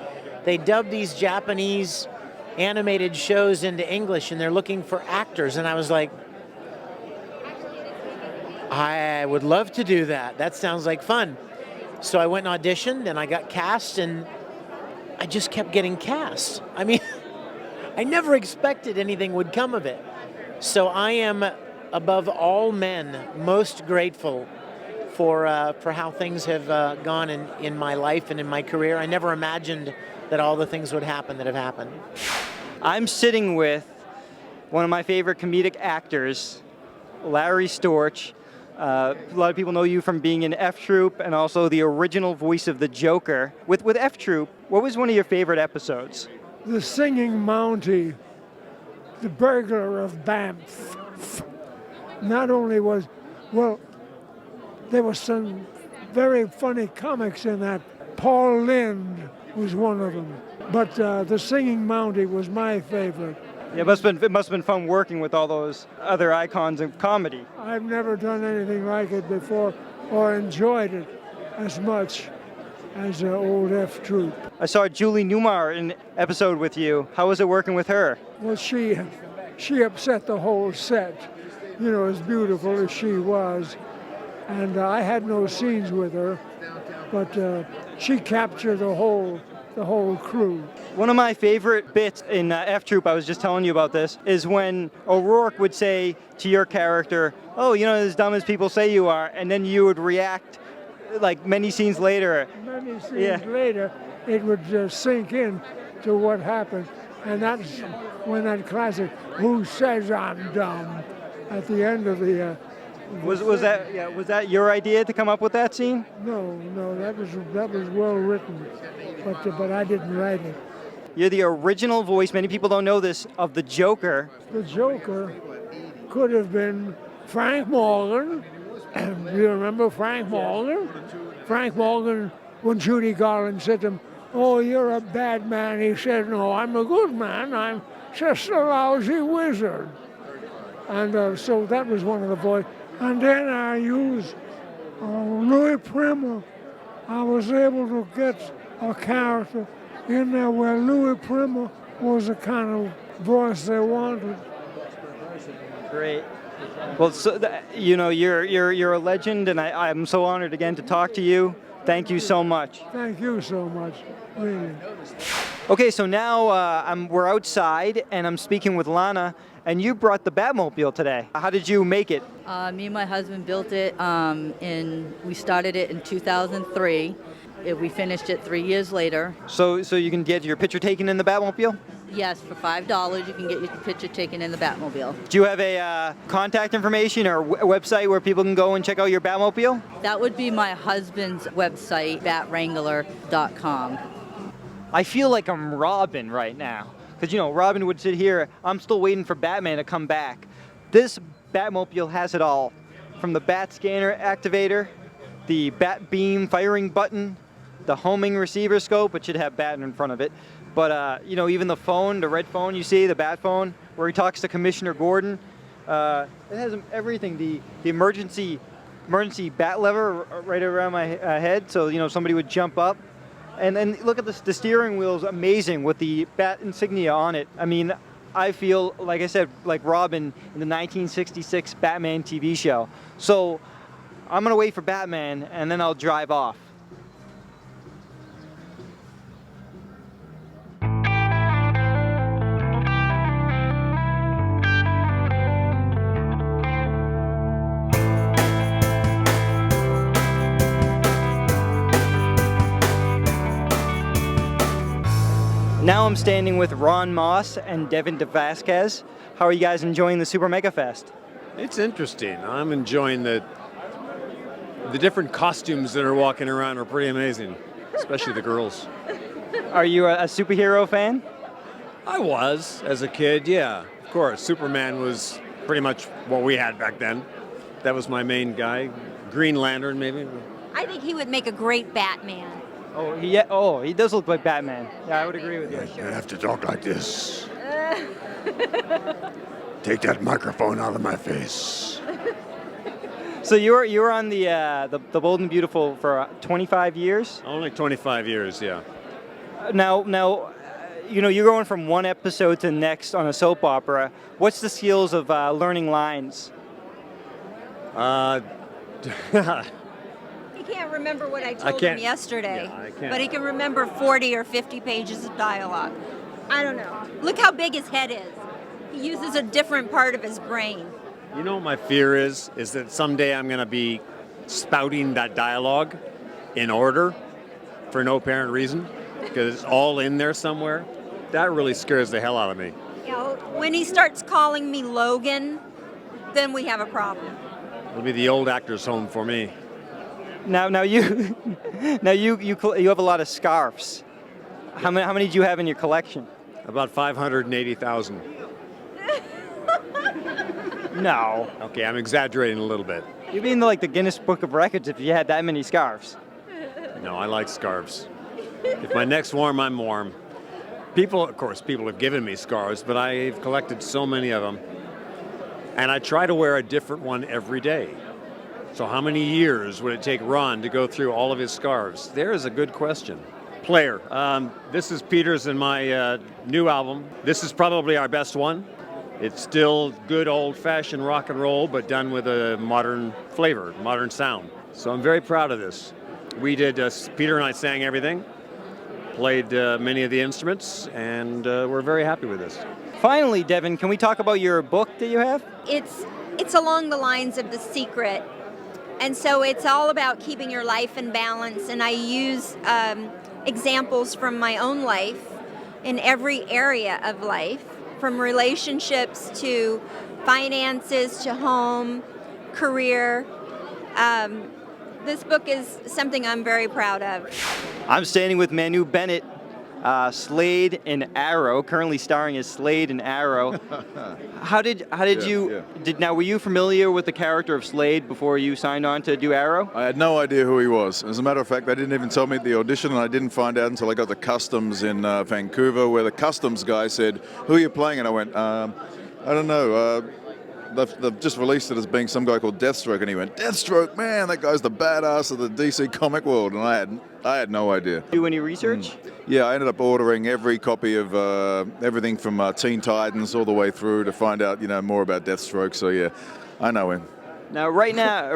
dub these Japanese animated shows into English, and they're looking for actors." And I was like, I would love to do that. That sounds like fun. So I went and auditioned, and I got cast, and I just kept getting cast. I mean, I never expected anything would come of it. So I am, above all men, most grateful for how things have gone in my life and in my career. I never imagined that all the things would happen that have happened. I'm sitting with one of my favorite comedic actors, Larry Storch. A lot of people know you from being in F Troop and also the original voice of the Joker. With F Troop, what was one of your favorite episodes? The Singing Mountie, the burglar of Banff. Not only was, well, there were some very funny comics in that. Paul Lynde was one of them. But the Singing Mountie was my favorite. Yeah, it must have been fun working with all those other icons of comedy. I've never done anything like it before or enjoyed it as much as old F Troop. I saw Julie Newmar in an episode with you. How was it working with her? Well, she upset the whole set, you know, as beautiful as she was. And I had no scenes with her, but she captured the whole crew. One of my favorite bits in F Troop, I was just telling you about this, is when O'Rourke would say to your character, "Oh, you know, as dumb as people say you are," and then you would react like many scenes later. Many scenes later, it would sink in to what happened. And that's when that classic, "Who says I'm dumb?" at the end of the... Was that your idea to come up with that scene? No, that was well written, but I didn't write it. You're the original voice, many people don't know this, of the Joker. The Joker could have been Frank Morgan. Do you remember Frank Morgan? Frank Morgan, when Judy Garland said to him, "Oh, you're a bad man," he said, "No, I'm a good man. I'm just a lousy wizard." And so that was one of the voices. And then I used Louis Prima. I was able to get a character in there where Louis Prima was the kind of voice they wanted. Great. Well, so you know, you're a legend, and I'm so honored again to talk to you. Thank you so much. Thank you so much, really. Okay, so now we're outside, and I'm speaking with Lana, and you brought the Batmobile today. How did you make it? Me and my husband built it. We started it in 2003. We finished it 3 years later. So you can get your picture taken in the Batmobile? Yes, for $5 you can get your picture taken in the Batmobile. Do you have a contact information or website where people can go and check out your Batmobile? That would be my husband's website, batwrangler.com. I feel like I'm Robin right now. Because, you know, Robin would sit here. I'm still waiting for Batman to come back. This Batmobile has it all. From the Bat Scanner activator, the Bat Beam firing button, the homing receiver scope, it should have Bat in front of it. But, you know, even the phone, the red phone you see, the Bat phone, where he talks to Commissioner Gordon, it has everything. The emergency bat lever right around my head, so, you know, somebody would jump up. And then look at this, the steering wheel is amazing with the Bat insignia on it. I mean, I feel, like I said, like Robin in the 1966 Batman TV show. So I'm gonna wait for Batman and then I'll drive off. Now I'm standing with Ron Moss and Devin Devasquez. How are you guys enjoying the Super Megafest? It's interesting. I'm enjoying the different costumes that are walking around are pretty amazing, especially the girls. Are you a superhero fan? I was, as a kid, yeah. Of course, Superman was pretty much what we had back then. That was my main guy. Green Lantern, maybe. I think he would make a great Batman. He does look like Batman. Yeah, I would agree with you. You have to talk like this. Take that microphone out of my face. So you were on the Bold and Beautiful for 25 years. Only 25 years, yeah. Now, you're going from one episode to the next on a soap opera. What's the skills of learning lines? He can't remember what I told can't- him yesterday, yeah, I can't. but he can remember 40 or 50 pages of dialogue. I don't know. Look how big his head is. He uses a different part of his brain. You know what my fear is that someday I'm going to be spouting that dialogue in order for no apparent reason, because it's all in there somewhere. That really scares the hell out of me. You know, when he starts calling me Logan, then we have a problem. It'll be the old actor's home for me. Now you have a lot of scarves. How many do you have in your collection? About 580,000. No. Okay, I'm exaggerating a little bit. You'd be in like the Guinness Book of Records if you had that many scarves. No, I like scarves. If my neck's warm, I'm warm. People have given me scarves, but I've collected so many of them. And I try to wear a different one every day. So how many years would it take Ronn to go through all of his scarves? There is a good question. Player. This is Peterson, my new album. This is probably our best one. It's still good old-fashioned rock and roll, but done with a modern flavor, modern sound. So I'm very proud of this. We did, Peter and I sang everything, played many of the instruments, and we're very happy with this. Finally, Devin, can we talk about your book that you have? It's along the lines of The Secret, and so it's all about keeping your life in balance, and I use examples from my own life in every area of life, from relationships to finances to home, career. This book is something I'm very proud of. I'm standing with Manu Bennett, Slade and Arrow, currently starring as Slade and Arrow. How did you were you familiar with the character of Slade before you signed on to do Arrow? I had no idea who he was. As a matter of fact, they didn't even tell me at the audition, and I didn't find out until I got to customs in Vancouver, where the customs guy said, "Who are you playing?" And I went, "I don't know. They've just released it as being some guy called Deathstroke," and he went, "Deathstroke, man, that guy's the badass of the DC comic world," and I had no idea. Do any research? Yeah, I ended up ordering every copy of everything from Teen Titans all the way through to find out, more about Deathstroke. So yeah, I know him. Now, right now,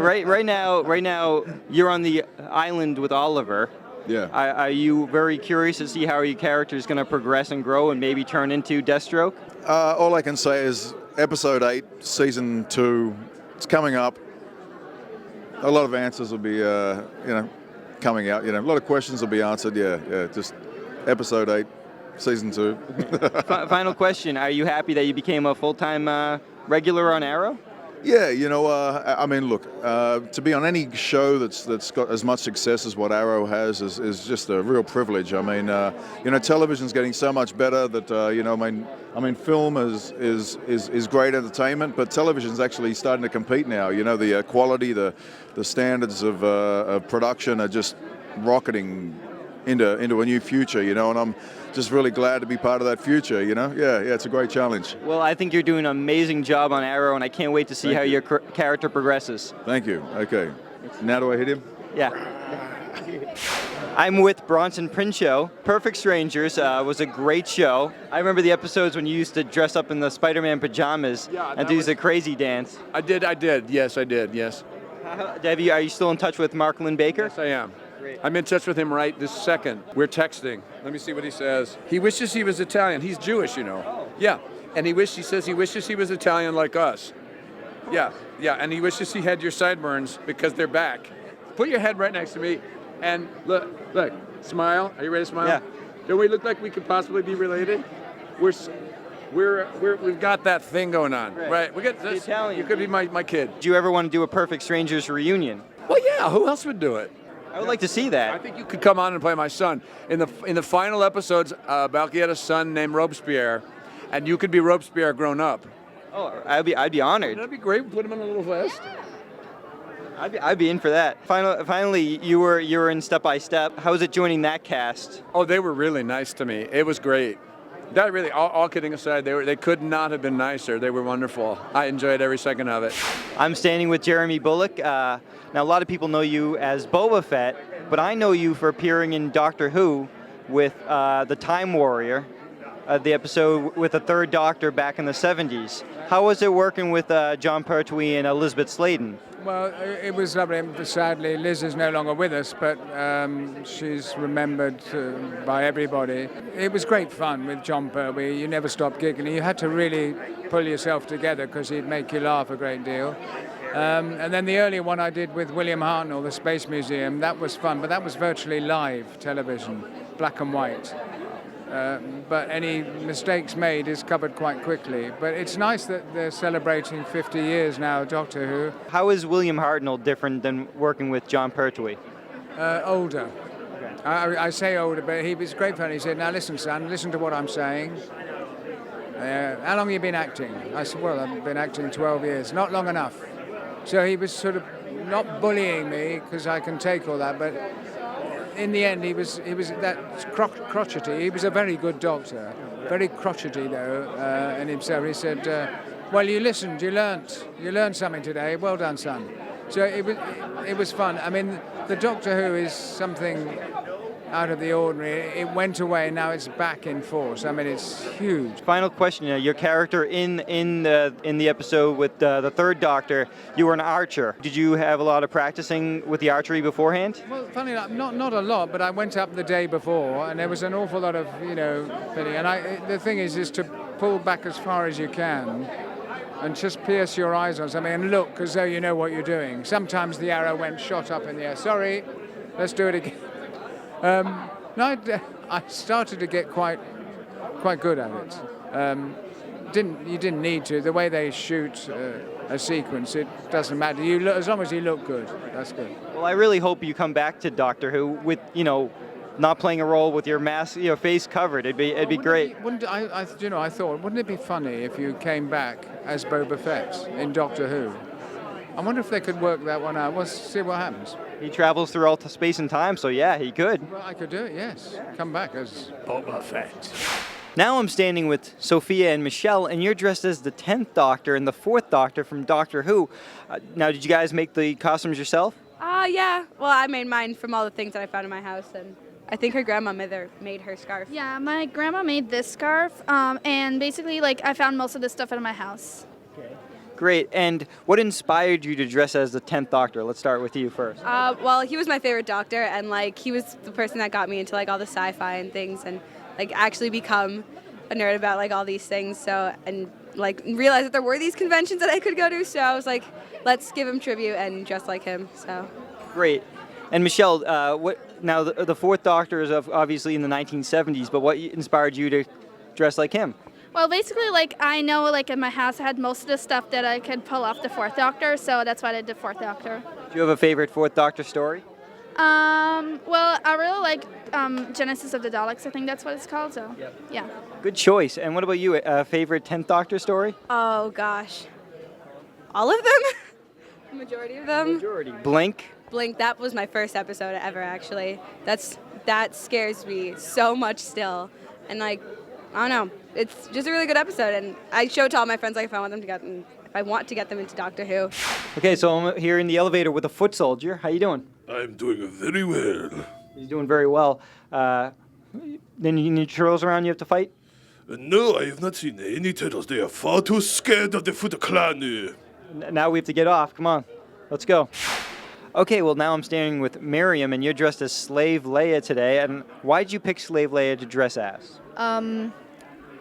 you're on the island with Oliver. Yeah. Are you very curious to see how your character is going to progress and grow and maybe turn into Deathstroke? All I can say is episode 8, season 2, it's coming up. A lot of answers will be, coming out. A lot of questions will be answered. Yeah. Just episode 8, season 2. Final question: are you happy that you became a full-time regular on Arrow? Yeah, I mean, look, to be on any show that's got as much success as what Arrow has is just a real privilege. I mean, television's getting so much better that I mean, film is great entertainment, but television's actually starting to compete now. The quality, the standards of production are just rocketing into a new future. And I'm just really glad to be part of that future. Yeah, it's a great challenge. Well, I think you're doing an amazing job on Arrow, and I can't wait to see how your character progresses. Thank you. Okay. Now do I hit him? Yeah. I'm with Bronson Pinchot. Perfect Strangers was a great show. I remember the episodes when you used to dress up in the Spider-Man pajamas and do the crazy dance. I did. Yes, I did. Yes. Debbie, are you still in touch with Mark Lynn Baker? Yes, I am. I'm in touch with him right this second. We're texting. Let me see what he says. He wishes he was Italian. He's Jewish, Yeah. And he says he wishes he was Italian like us. Yeah. And he wishes he had your sideburns because they're back. Put your head right next to me and look, smile. Are you ready to smile? Yeah. Do we look like we could possibly be related? We've got that thing going on. Right. We got this. Italian. You could be my kid. Do you ever want to do a Perfect Strangers reunion? Well, yeah. Who else would do it? I would like to see that. I think you could come on and play my son. In the final episodes, Balky had a son named Robespierre, and you could be Robespierre grown up. Oh, I'd be honored. That'd be great. Put him in a little vest. I'd be in for that. Finally, you were in Step by Step. How was it joining that cast? Oh, they were really nice to me. It was great. That really, all kidding aside, they could not have been nicer. They were wonderful. I enjoyed every second of it. I'm standing with Jeremy Bullock. Now, a lot of people know you as Boba Fett, but I know you for appearing in Doctor Who with the Time Warrior, the episode with the Third Doctor back in the 70s. How was it working with John Pertwee and Elizabeth Sladen? Well, it was lovely. Sadly, Liz is no longer with us, but she's remembered by everybody. It was great fun with John Pertwee. You never stopped giggling. You had to really pull yourself together because he'd make you laugh a great deal. And then the earlier one I did with William Hartnell, the Space Museum, that was fun, but that was virtually live television, black and white. But any mistakes made is covered quite quickly. But it's nice that they're celebrating 50 years now, Doctor Who. How is William Hartnell different than working with John Pertwee? Older. Okay. I say older, but he was great fun. He said, now listen, son, listen to what I'm saying. How long have you been acting? I said, well, I've been acting 12 years. Not long enough. So he was sort of not bullying me, because I can take all that, but in the end, he was that crotchety. He was a very good doctor, very crotchety though in himself. He said, "Well, you listened, you learned something today. Well done, son." So it was fun. I mean, the Doctor Who is something out of the ordinary. It went away, now it's back in force. I mean, it's huge. Final question: your character in the episode with the Third Doctor, you were an archer. Did you have a lot of practicing with the archery beforehand? Well, funny enough, not a lot, but I went up the day before, and there was an awful lot of fitting. And the thing is to pull back as far as you can, and just pierce your eyes on something and look as though you know what you're doing. Sometimes the arrow went shot up in the air. Sorry, let's do it again. I started to get quite good at it. You didn't need to. The way they shoot a sequence, it doesn't matter. As long as you look good, that's good. Well, I really hope you come back to Doctor Who with not playing a role with your mask, your face covered. It'd be great. I thought, wouldn't it be funny if you came back as Boba Fett in Doctor Who? I wonder if they could work that one out. We'll see what happens. He travels through all space and time, so yeah, he could. Well, I could do it, yes. Come back as Boba Fett. Now I'm standing with Sophia and Michelle, and you're dressed as the 10th Doctor and the 4th Doctor from Doctor Who. Now, did you guys make the costumes yourself? Yeah. Well, I made mine from all the things that I found in my house, and I think her grandma made her scarf. Yeah, my grandma made this scarf, and basically, I found most of this stuff out of my house. Great. And what inspired you to dress as the 10th Doctor? Let's start with you first. Well, he was my favorite Doctor, and he was the person that got me into all the sci-fi and things, and actually become a nerd about all these things. So and realize that there were these conventions that I could go to. So I was like, let's give him tribute and dress like him. So great. And Michelle, now the 4th Doctor is obviously in the 1970s, but what inspired you to dress like him? Well, basically, I know, in my house, I had most of the stuff that I could pull off the 4th Doctor, so that's why I did the 4th Doctor. Do you have a favorite 4th Doctor story? Well, I really like Genesis of the Daleks. I think that's what it's called. So, yeah. Good choice. And what about you? A favorite 10th Doctor story? Oh gosh, all of them. The majority of them. Blink. That was my first episode ever. Actually, that scares me so much still, and I don't know. It's just a really good episode, and I show it to all my friends if I want them to if I want to get them into Doctor Who. Okay, so I'm here in the elevator with a foot soldier. How you doing? I'm doing very well. He's doing very well. Then you need turtles around you have to fight? No, I have not seen any turtles. They are far too scared of the Foot Clan. Now we have to get off. Come on. Let's go. Okay, well now I'm standing with Miriam, and you're dressed as Slave Leia today. And why did you pick Slave Leia to dress as?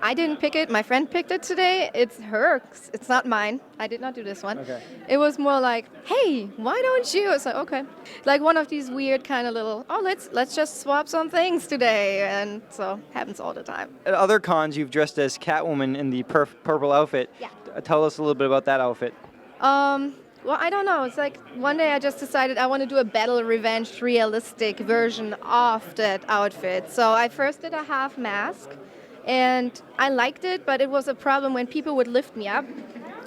I didn't pick it. My friend picked it today. It's hers. It's not mine. I did not do this one. Okay. It was more like, hey, why don't you? It's like, okay. Like one of these weird kind of little, let's just swap some things today. And so happens all the time. At other cons, you've dressed as Catwoman in the purple outfit. Yeah. Tell us a little bit about that outfit. Well, I don't know. It's like one day I just decided I want to do a battle revenge realistic version of that outfit. So I first did a half mask. And I liked it, but it was a problem when people would lift me up.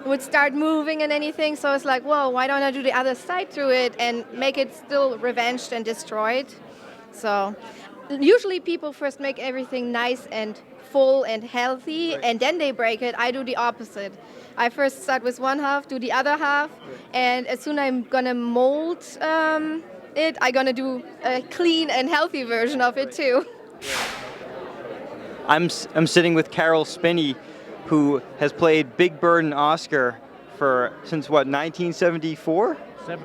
would start moving and anything. So it's like, whoa, why don't I do the other side to it and make it still revenged and destroyed? So usually people first make everything nice and full and healthy, and then they break it. I do the opposite. I first start with one half, do the other half, and as soon as I'm gonna mold it, I'm gonna do a clean and healthy version of it too. I'm sitting with Carol Spinney, who has played Big Bird and Oscar since what, 1974?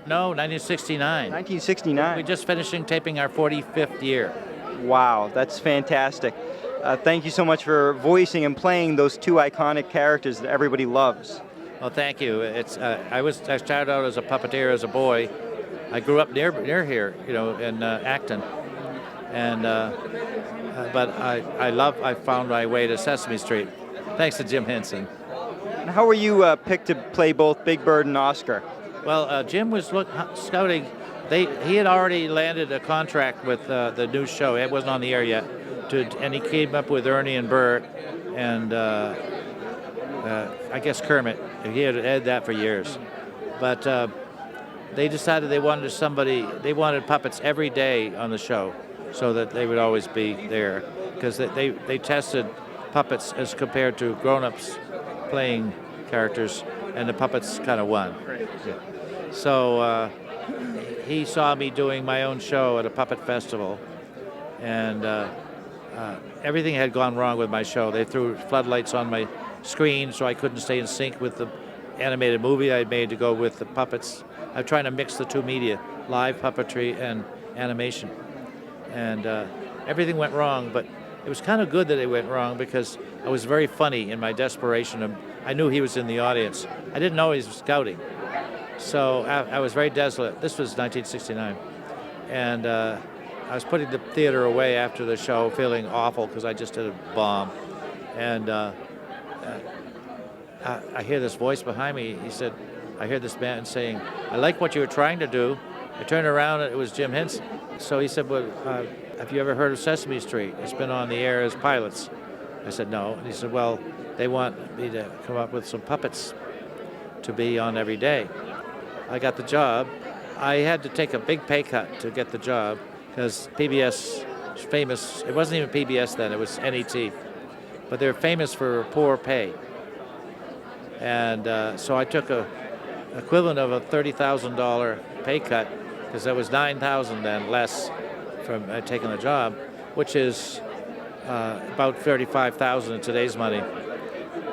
No, 1969. 1969. We're just finishing taping our 45th year. Wow, that's fantastic. Thank you so much for voicing and playing those two iconic characters that everybody loves. Well, thank you. I started out as a puppeteer as a boy. I grew up near here, in Acton, and but I found my way to Sesame Street, thanks to Jim Henson. And how were you picked to play both Big Bird and Oscar? Well, Jim was scouting. He had already landed a contract with the new show. It wasn't on the air yet, and he came up with Ernie and Bert, and I guess Kermit. He had that for years, but they decided they wanted puppets every day on the show, so that they would always be there, because they tested puppets as compared to grown-ups playing characters, and the puppets kind of won. So he saw me doing my own show at a puppet festival, and everything had gone wrong with my show. They threw floodlights on my screen, so I couldn't stay in sync with the animated movie I made to go with the puppets. I'm trying to mix the two media, live puppetry and animation. And everything went wrong, but it was kind of good that it went wrong, because I was very funny in my desperation. I knew he was in the audience. I didn't know he was scouting. So I was very desolate. This was 1969. And I was putting the theater away after the show, feeling awful because I just did a bomb. And I hear this voice behind me. He said, I hear this man saying, I like what you were trying to do. I turned around and it was Jim Henson. So he said, well, have you ever heard of Sesame Street? It's been on the air as pilots. I said, no. And he said, well, they want me to come up with some puppets to be on every day. I got the job. I had to take a big pay cut to get the job, because PBS was famous. It wasn't even PBS then, it was NET. But they're famous for poor pay. And so I took a equivalent of a $30,000 pay cut, because that was $9,000 then less from taking the job, which is about $35,000 in today's money.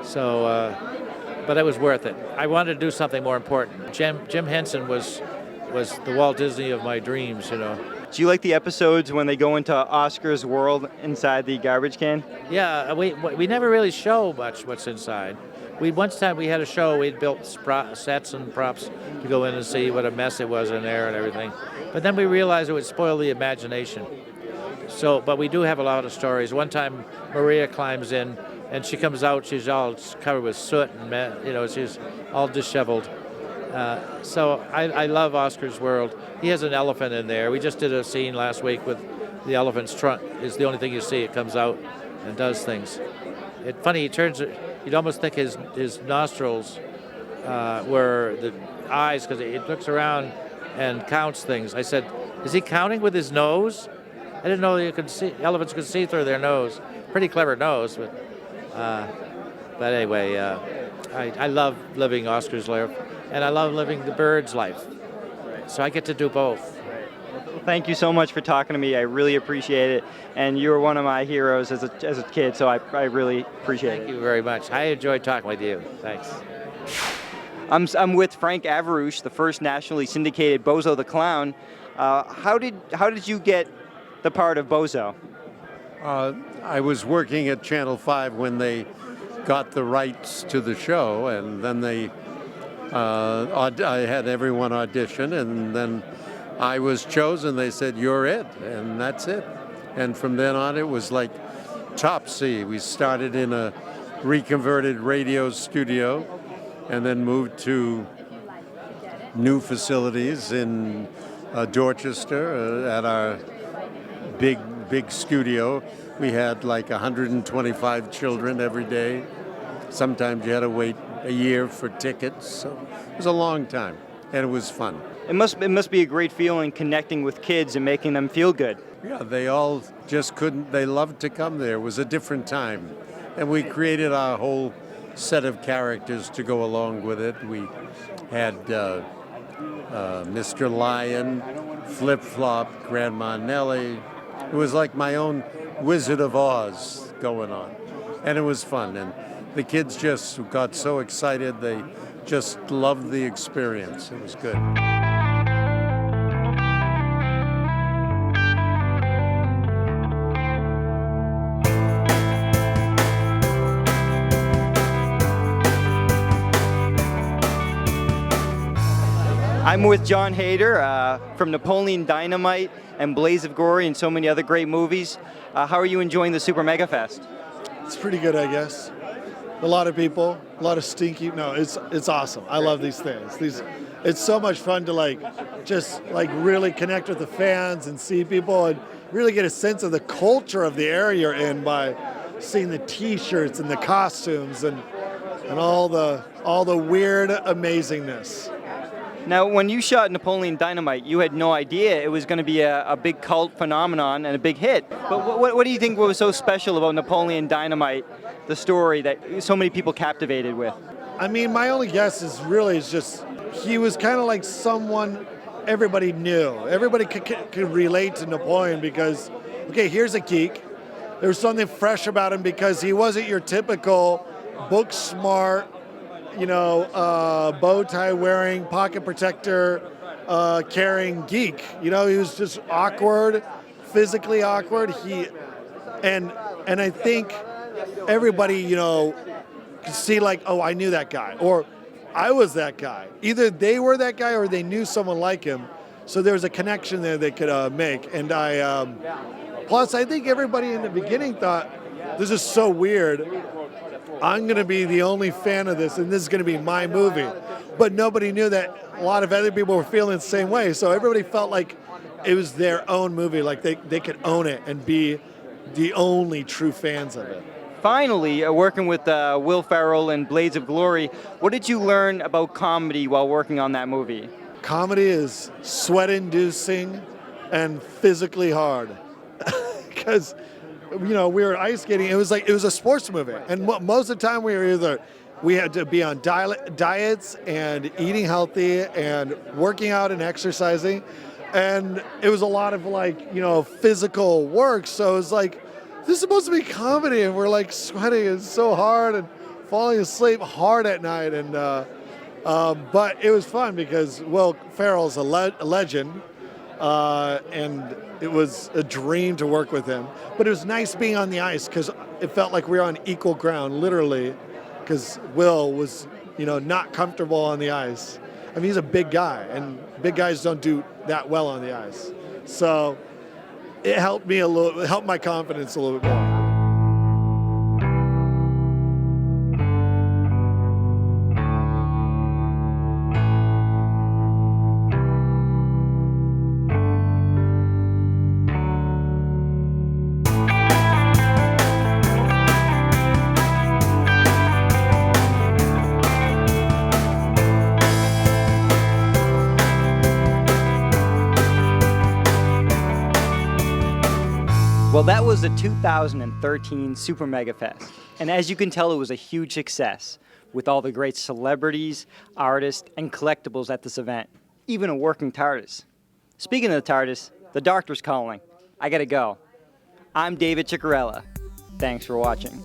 So, but it was worth it. I wanted to do something more important. Jim Henson was the Walt Disney of my dreams, Do you like the episodes when they go into Oscar's world inside the garbage can? Yeah, we never really show much what's inside. One time we had a show, we'd built sets and props to go in and see what a mess it was in there and everything. But then we realized it would spoil the imagination. So, but we do have a lot of stories. One time Maria climbs in and she comes out, she's all covered with soot and, she's all disheveled. So I love Oscar's world. He has an elephant in there. We just did a scene last week with the elephant's trunk. It's the only thing you see. It comes out and does things. It's funny, you'd almost think his nostrils were the eyes, because it looks around and counts things. I said, is he counting with his nose? I didn't know elephants could see through their nose. Pretty clever nose, but anyway, I love living Oscar's life, and I love living the bird's life. So I get to do both. Thank you so much for talking to me. I really appreciate it. And you were one of my heroes as a kid, so I really appreciate it. Thank you very much. I enjoyed talking with you. Thanks. I'm with Frank Averouche, the first nationally syndicated Bozo the Clown. How did you get the part of Bozo? I was working at Channel 5 when they got the rights to the show, and then I had everyone audition, and then I was chosen. They said, you're it, and that's it. And from then on, it was like Topsy. We started in a reconverted radio studio and then moved to new facilities in Dorchester at our big studio. We had like 125 children every day. Sometimes you had to wait a year for tickets. So it was a long time, and it was fun. It must be a great feeling connecting with kids and making them feel good. Yeah, they all just couldn't, they loved to come there. It was a different time. And we created our whole set of characters to go along with it. We had Mr. Lion, Flip Flop, Grandma Nellie. It was like my own Wizard of Oz going on. And it was fun. And the kids just got so excited. They just loved the experience. It was good. I'm with John Hader from Napoleon Dynamite and Blaze of Glory and so many other great movies. How are you enjoying the Super Megafest? It's pretty good, I guess. A lot of people, a lot of stinky. No, it's awesome. I love these things. It's so much fun to just really connect with the fans and see people and really get a sense of the culture of the area you're in by seeing the T-shirts and the costumes and all the weird amazingness. Now, when you shot Napoleon Dynamite, you had no idea it was going to be a big cult phenomenon and a big hit. But what do you think was so special about Napoleon Dynamite, the story that so many people captivated with? I mean, my only guess is just he was kind of like someone everybody knew. Everybody could relate to Napoleon because, okay, here's a geek. There was something fresh about him because he wasn't your typical book smart, bow tie wearing, pocket protector carrying geek. He was just awkward, physically awkward. And I think everybody, could see oh, I knew that guy, or I was that guy. Either they were that guy or they knew someone like him. So there was a connection there they could make. And plus I think everybody in the beginning thought, this is so weird. I'm going to be the only fan of this, and this is going to be my movie. But nobody knew that a lot of other people were feeling the same way. So everybody felt like it was their own movie, like they could own it and be the only true fans of it. Finally, working with Will Ferrell and Blades of Glory, what did you learn about comedy while working on that movie? Comedy is sweat-inducing and physically hard. Because we were ice skating. It was a sports movie, and most of the time we had to be on diets and eating healthy and working out and exercising, and it was a lot of physical work. So it was this is supposed to be comedy, and we're sweating and so hard and falling asleep hard at night, and but it was fun because Will Ferrell's a legend. And it was a dream to work with him. But it was nice being on the ice because it felt like we were on equal ground, literally, because Will was, not comfortable on the ice. I mean, he's a big guy, and big guys don't do that well on the ice. So it helped me it helped my confidence a little bit more. Well, that was the 2013 Super Megafest, and as you can tell, it was a huge success with all the great celebrities, artists, and collectibles at this event, even a working TARDIS. Speaking of the TARDIS, the doctor's calling. I gotta go. I'm David Ciccariella. Thanks for watching.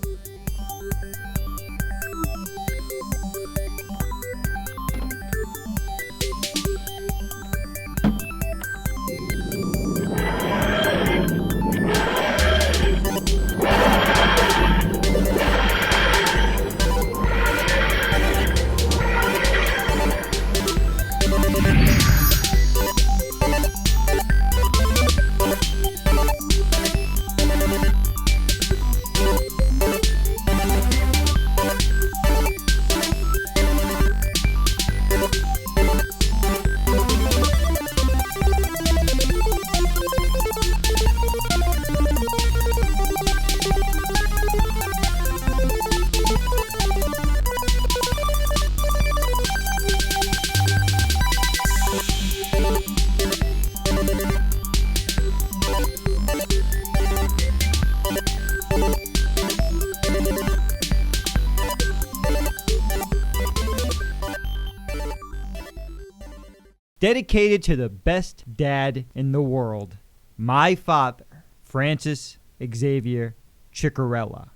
dedicated to the best dad in the world, my father, Francis Xavier Ciccariella.